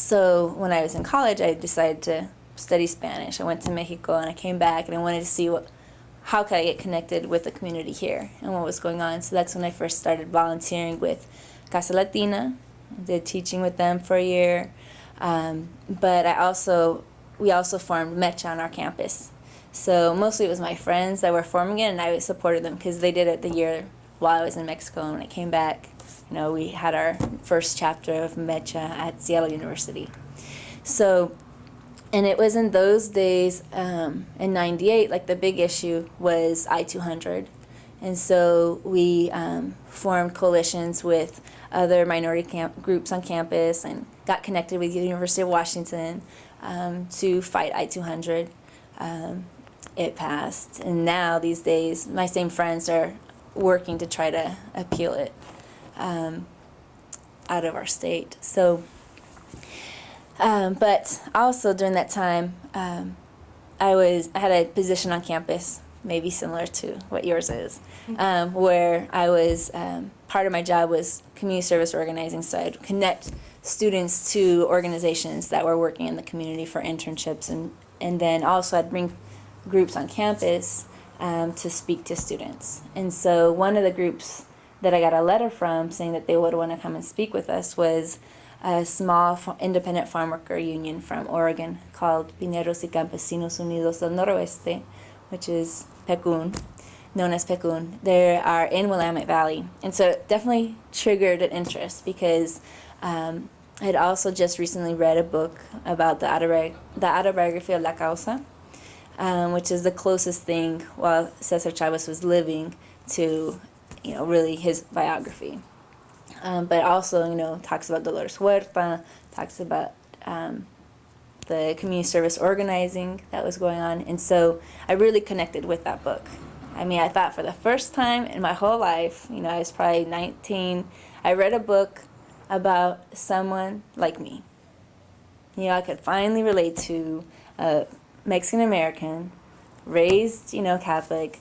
So when I was in college, I decided to study Spanish. I went to Mexico and I came back and I wanted to see how could I get connected with the community here and what was going on. So that's when I first started volunteering with Casa Latina. I did teaching with them for a year. But we also formed MEChA on our campus. So mostly it was my friends that were forming it, and I supported them because they did it the year while I was in Mexico. And when I came back, we had our first chapter of MEChA at Seattle University. So, and it was in those days, in '98, like the big issue was I-200. And so we formed coalitions with other minority groups on campus and got connected with the University of Washington to fight I-200. It passed, and now these days my same friends are working to try to appeal it out of our state. So, but also during that time, I had a position on campus, maybe similar to what yours is, where I was, part of my job was community service organizing, so I'd connect students to organizations that were working in the community for internships, and then also I'd bring groups on campus to speak to students. And so one of the groups that I got a letter from saying that they would want to come and speak with us was a small independent farm worker union from Oregon called Pineros y Campesinos Unidos del Noroeste, which is PCUN, known as PCUN. They are in Willamette Valley. And so it definitely triggered an interest because I had also just recently read a book about the autobiography of La Causa, which is the closest thing while Cesar Chavez was living to, really his biography. But also, talks about Dolores Huerta, talks about the community service organizing that was going on. And so I really connected with that book. I mean, I thought for the first time in my whole life, I was probably 19, I read a book about someone like me. I could finally relate to a Mexican American, raised, Catholic,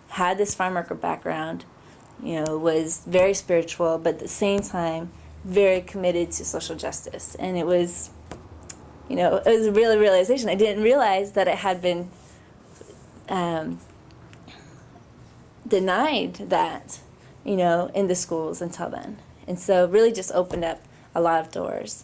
had this farm worker background, was very spiritual, but at the same time, very committed to social justice. And it was, it was a real realization. I didn't realize that it had been denied that, in the schools until then. And so it really just opened up a lot of doors.